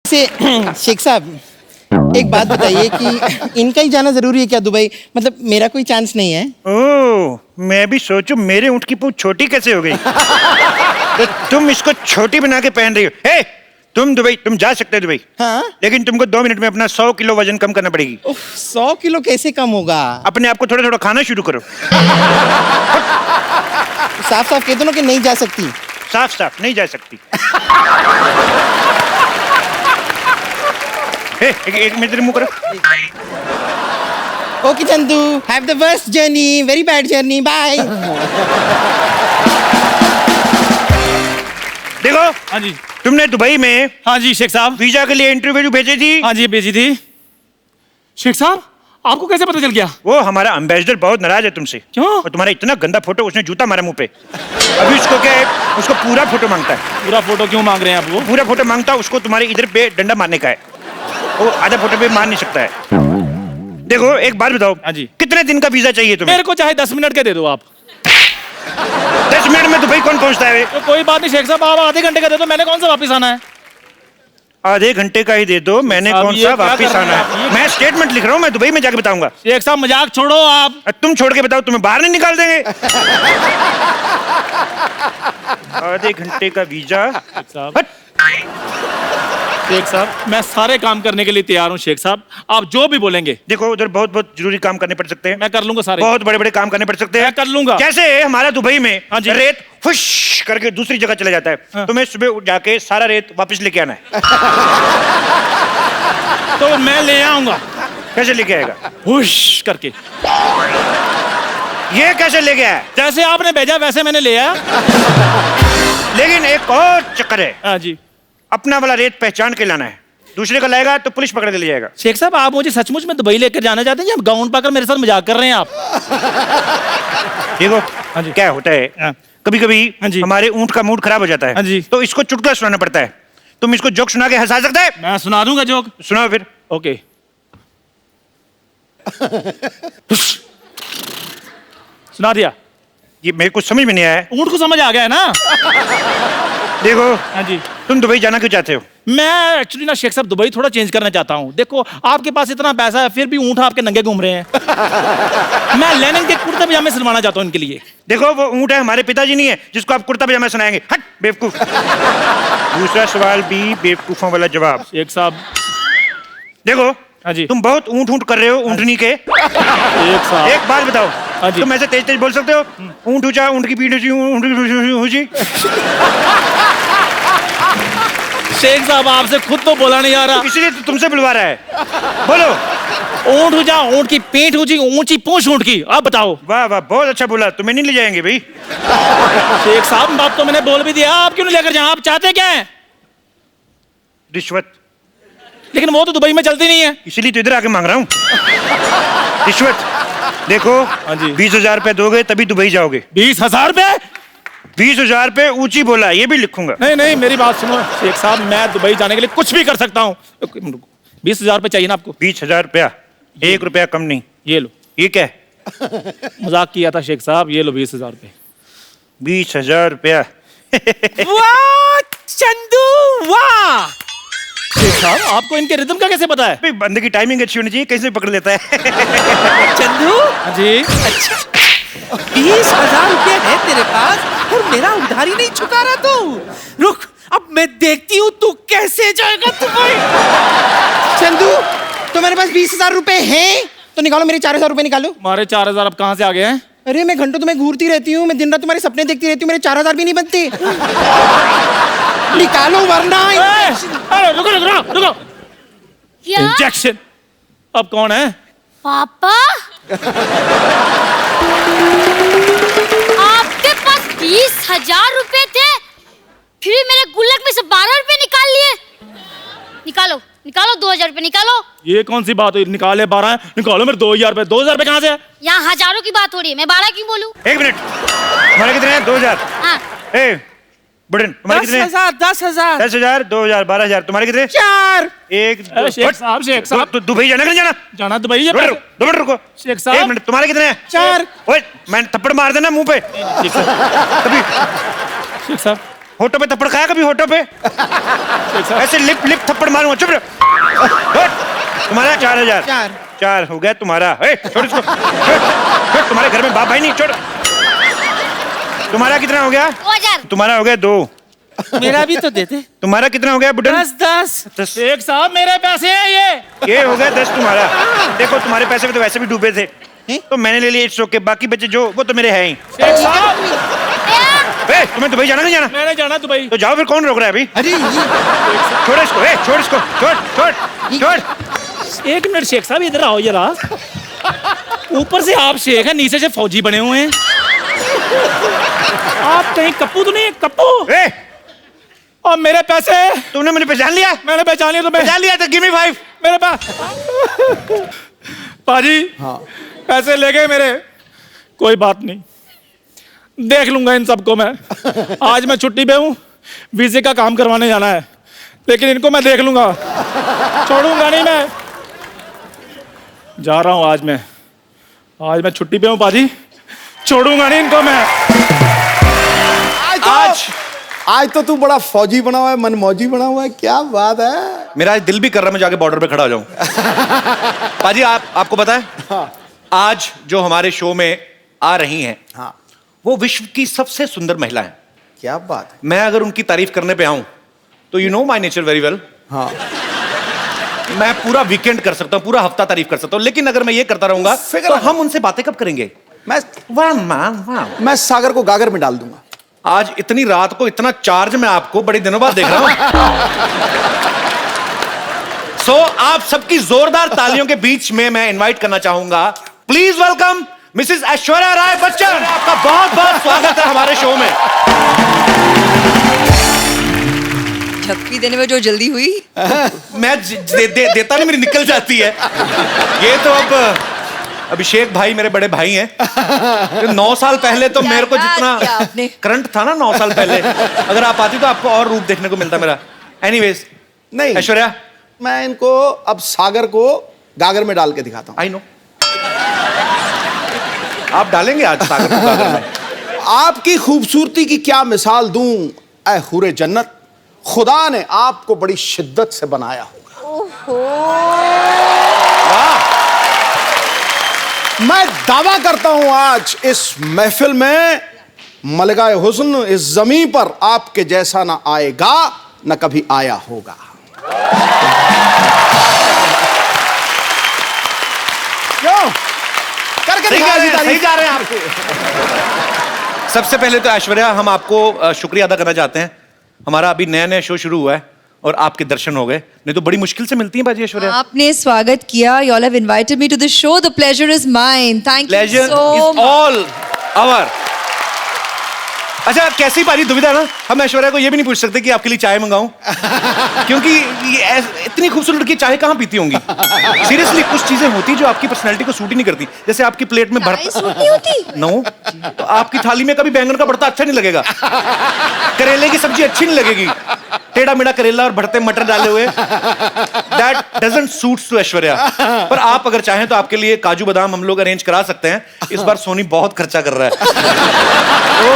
से शेख साहब एक बात बताइए कि इनका ही जाना जरूरी है क्या दुबई? मतलब मेरा कोई चांस नहीं है? ओह, मैं भी सोचूं मेरे ऊँट की पूंछ छोटी कैसे हो गई। तो तुम इसको छोटी बना के पहन रही हो। हे, तुम जा सकते हो दुबई। हाँ? लेकिन तुमको 2 मिनट में अपना 100 किलो वजन कम करना पड़ेगी। 100 किलो कैसे कम होगा? अपने आप को थोड़ा थोड़ा खाना शुरू करो। साफ साफ कह दो ना कि नहीं जा सकती। साफ साफ नहीं जा सकती। एक मिनट मुंह करो। Okay Chandu, have the worst journey, very bad journey, bye. देखो, हाँ जी। तुमने दुबई में हाँ जी शेख साहब। वीजा के लिए इंटरव्यू भेजी थी। हाँ जी भेजी थी। शेख साहब आपको कैसे पता चल गया? वो हमारा एम्बेसडर बहुत नाराज है तुमसे। क्यों? और तुम्हारा इतना गंदा फोटो, उसने जूता मारा मुंह पे। अभी उसको क्या है, उसको पूरा फोटो मांगता है। पूरा फोटो क्यों मांग रहे हैं आप? वो पूरा फोटो मांगता है, उसको तुम्हारे इधर पे डंडा मारने का है। वो आधा फोटो पे मार नहीं सकता है। देखो एक बात बताओ। हाँ जी। कितने दिन का वीजा चाहिए तुम्हें? मेरे को चाहे 10 मिनट के दे दो आप। 10 मिनट में दुबई कौन पहुंचता है? तो कोई बात नहीं शेख साहब, आप आधे घंटे का दे दो, मैंने कौन सा वापस आना है? आधे घंटे का ही दे दो, मैंने साहब, कौन ये सा क्या वापिस कर रहे आना हैं आप? है। मैं स्टेटमेंट लिख रहा हूँ, मैं दुबई में जाके बताऊंगा। शेख साहब मजाक छोड़ो आप। तुम छोड़ के बताओ, तुम्हें बाहर नहीं निकाल देंगे। आधे घंटे का वीजा। शेख साहब, शेख साहब मैं सारे काम करने के लिए तैयार हूँ शेख साहब, आप जो भी बोलेंगे। देखो उधर बहुत बहुत जरूरी काम करने पड़ सकते हैं। मैं कर लूंगा सारे। बहुत बड़े बड़े काम करने पड़ सकते हैं। मैं कर लूंगा। जैसे हमारा दुबई में हाँ जी। रेत फुश करके दूसरी जगह चला जाता है। हाँ। तुम्हें सुबह उठ जाके सारा रेत वापस लेके आना है। तो मैं ले आऊंगा कैसे लेके आएगा? हुश करके। ये कैसे लेके आया? जैसे आपने भेजा वैसे मैंने ले आया। लेकिन एक और चक्कर है। हाँ जी। अपना वाला रेत पहचान के लाना है, दूसरे का लाएगा तो पुलिस पकड़ के ले जाएगा। शेख साहब आप मुझे सचमुच में दुबई लेकर जाना चाहते हैं या गाउन पाकर मेरे साथ मजाक कर रहे हैं आप? देखो हाँ जी। क्या होता है, हाँ। कभी कभी हाँ जी। हमारे ऊंट का मूड खराब हो जाता है। हाँ जी। तो इसको चुटकुला सुनाना पड़ता है। तुम इसको जोक सुना के हंसा सकते है? मैं सुना दूंगा जोक। सुनाओ फिर। ओके। सुना दिया। ये मेरे को समझ में नहीं आया। ऊंट को समझ आ गया है ना? देखो हाँ जी। तुम दुबई जाना क्यों चाहते हो? मैं एक्चुअली ना शेख साहब दुबई थोड़ा चेंज करना चाहता हूँ। देखो आपके पास इतना पैसा है फिर भी ऊंट आपके नंगे घूम रहे हैं। मैं लेनिन के कुर्ते पजामे सिलवाना चाहता हूँ इनके लिए। देखो वो ऊंट है, हमारे पिताजी नहीं है जिसको आप कुर्ता पजामा सुनाएंगे। हट बेवकूफ। दूसरा सवाल भी बेवकूफों वाला जवाब। शेख साहब। देखो हाँ जी। तुम बहुत ऊंट ऊंट कर रहे हो ऊंटनी के। शेख साहब। एक बात बताओ, हाँ जी। तुम ऐसे तेज तेज बोल सकते हो? ऊंट ऊंचा, ऊंट की पीठ ऊंची, ऊंट की ऊंची। शेख साहब आपसे खुद तो बोला नहीं आ रहा। इसलिए तो तुमसे बुलवा रहा है। बोलो। ऊंट ऊंचा, ऊंट की पीठ ऊंची, ऊंची पूंछ ऊंट की। अब बताओ। वाह वाह, बहुत अच्छा बोला। तुम्हें नहीं ले जाएंगे भाई। शेख साहब बात तो मैंने बोल भी दिया, आप क्यों नहीं लेकर जाए? आप चाहते क्या है? रिश्वत। लेकिन वो तो दुबई में चलती नहीं है। इसीलिए तो इधर आके मांग रहा हूँ रिश्वत। देखो हाँ जी। 20,000 रुपए दोगे तभी दुबई जाओगे। 20,000 रुपए? 20,000 रुपए ऊंची बोला, ये भी लिखूंगा। नहीं नहीं मेरी बात सुनो शेख साहब, मैं दुबई जाने के लिए कुछ भी कर सकता हूँ। 20,000 रुपए चाहिए ना आपको? 20,000 रुपया, 1 रुपया कम नहीं। ये लो। ये क्या है? मजाक किया था शेख साहब, ये लो 20,000 रुपए। 20,000 रुपया। वाह चंदू वाह। शेख साहब आपको इनके रिदम का कैसे पता है? भाई बंदे की टाइमिंग अच्छी होनी चाहिए, कैसे पकड़ लेता है। चंदू, हाँ जी। 20,000 रुपए है तेरे पास और मेरा उधारी नहीं चुका रहा तू। रुक, अब मैं देखती हूँ तू कैसे जाएगा दुबई। चंदू तुम्हारे पास 20,000 रुपए हैं तो निकालो, मेरे 4,000 रुपए निकालो। हमारे 4,000 अब कहाँ से आ गए हैं? अरे मैं घंटों तुम्हें घूरती रहती हूँ, मैं दिन रात तुम्हारे सपने देखती रहती हूँ, मेरे 4,000 भी नहीं बनते। निकालो वरना। अरे रुको रुको रुको रुको। क्या? इंजेक्शन। अब कौन है? पापा आपके पास 20,000 रुपए थे, फिर भी मेरे गुल्लक में से 12 रुपए निकाल लिए। निकालो निकालो, 2,000 रुपए निकालो। ये कौन सी बात हुई? निकाले 12 निकालो मेरे 2,000 रुपए। 2,000 रुपए कहाँ से है? यहाँ हजारों की बात हो रही है, मैं 12 क्यों बोलूं? 1 मिनट, तुम्हारे कितने हैं? 2,000। हाँ। ए बुढ़न, तुम्हारे कितने हैं? 10,000, 10,000। 10,000, 2,000, 12,000। तुम्हारे कितने? 4। 1 2। शेख साहब, शेख साहब। तो दुबई जाना कि नहीं जाना? जाना दुबई है। 2 मिनट रुको। शेख साहब। 1 मिनट, तुम्हारे कितने हैं? 4। ओए, मैंने थप्पड़ मार देना मुंह पे। शेख साहब। तभी शेख साहब होठों पे थप्पड़ खाया कभी? होठों पे ऐसे लिप लिप थप्पड़ मारूंगा। चुप रहो। तुम्हारा 4000। 4 हो गया तुम्हारा। छोड़ इसको। छोड़। तुम्हारे घर में बाप भाई नहीं। छोड़। तुम्हारा कितना हो गया? 2000। तुम्हारा हो गया 2। मेरा भी तो देते। तुम्हारा कितना हो गया बुढ़न? 10। शेख साहब मेरे पैसे हैं ये हो गया 10 तुम्हारा। देखो तुम्हारे पैसे में तो वैसे भी डूबे थे, तो मैंने ले लिए। It's okay. बाकी बचे जो वो तो मेरे हैं ही। शेख साहब तुम्हें दुबई जाना नहीं जाना? मैंने जाना दुबई। तो जाओ फिर, कौन रोक रहा है अभी? अरे छोड़ इसको। छोड़ इसको। छोड़। एक मिनट शेख साहब, इधर आओ जरा। ऊपर से आप शेख हैं, नीचे से फौजी बने हुए हैं। आप कहीं कप्पू तो नहीं है? कप्पू। और मेरे पैसे? तुमने मुझे पहचान लिया? मैंने पहचान लिया। तो पहचान लिया तो गिव मी 5। मेरे पास पाजी पैसे ले गए मेरे। कोई बात नहीं, देख लूंगा इन सबको मैं। आज मैं छुट्टी पे हूँ, वीजे का काम करवाने जाना है, लेकिन इनको मैं देख लूंगा, छोड़ूंगा नहीं मैं। जा रहा हूँ आज मैं छुट्टी पे हूँ पाजी, छोड़ूंगा नहीं इनको मैं। आज तो तू बड़ा फौजी बना हुआ है, मनमौजी बना हुआ है। क्या बात है। मेरा आज दिल भी कर रहा है मैं जाके बॉर्डर पे खड़ा हो जाऊं। पाजी आपको पता है, हाँ। आज जो हमारे शो में आ रही हैं, हाँ। वो विश्व की सबसे सुंदर महिला हैं। क्या बात है। मैं अगर उनकी तारीफ करने पे आऊं तो you know my nature very well. हाँ। मैं पूरा वीकेंड कर सकता हूं, पूरा हफ्ता तारीफ कर सकता हूं, लेकिन अगर मैं ये करता रहूंगा फिक्र तो है। हम उनसे बातें कब करेंगे? मैं सागर को गागर में डाल दूंगा। आज इतनी रात को इतना चार्ज मैं आपको बड़े दिनों बाद देख रहा हूं। सो आप सबकी जोरदार तालियों के बीच में मैं इनवाइट करना चाहूंगा, please welcome Mrs Aishwarya Rai Bachchan. आपका बहुत बहुत स्वागत है हमारे शो में। झप्पी देने में जो जल्दी हुई। मैं देता नहीं, मेरी निकल जाती है। ये तो अब अभिषेक भाई मेरे बड़े भाई हैं। 9 साल पहले तो मेरे को जितना करंट था ना 9 साल पहले, अगर आप आती तो आपको और रूप देखने को मिलता मेरा। एनीवेज, नहीं ऐश्वर्या, मैं इनको अब सागर को गागर में डाल के दिखाता हूँ। आई नो आप डालेंगे आज सागर को गागर में। आपकी खूबसूरती की क्या मिसाल दूं ऐ हुरे जन्नत, खुदा ने आपको बड़ी शिद्दत से बनाया होगा। वाह, मैं दावा करता हूं आज इस महफिल में मलकाए हुस्न इस जमीन पर आपके जैसा ना आएगा न कभी आया होगा। क्यों करके सही दिखा दी तारीफ। जा रहे हैं आप। सबसे पहले तो ऐश्वर्या, हम आपको शुक्रिया अदा करना चाहते हैं। हमारा अभी नया नया शो शुरू हुआ है और आपके दर्शन हो गए, नहीं तो बड़ी मुश्किल से मिलती हैं बाजी ऐश्वर्या। आपने स्वागत किया। You all have invited me to the show. The pleasure is mine. Thank you Pleasure so is much. all our. अच्छा, कैसी बारी दुविधा ना, हम ऐश्वर्या को ये भी नहीं पूछ सकते कि आपके लिए चाय मंगाऊं, क्योंकि ये इतनी खूबसूरत लड़की चाय कहाँ पीती होंगी। सीरियसली, कुछ चीजें होती जो आपकी पर्सनैलिटी को सूट ही नहीं करती। जैसे आपकी प्लेट में चाय सूट नहीं होती? नो, तो आपकी थाली में कभी बैंगन का भरता अच्छा नहीं लगेगा, करेले की सब्जी अच्छी नहीं लगेगी, टेढ़ा मेढ़ा करेला और भरते मटर डाले हुए, that doesn't suits to Aishwarya. पर आप अगर चाहें तो आपके लिए काजू बादाम हम लोग अरेंज करा सकते हैं। इस बार सोनी बहुत खर्चा कर रहा है। तो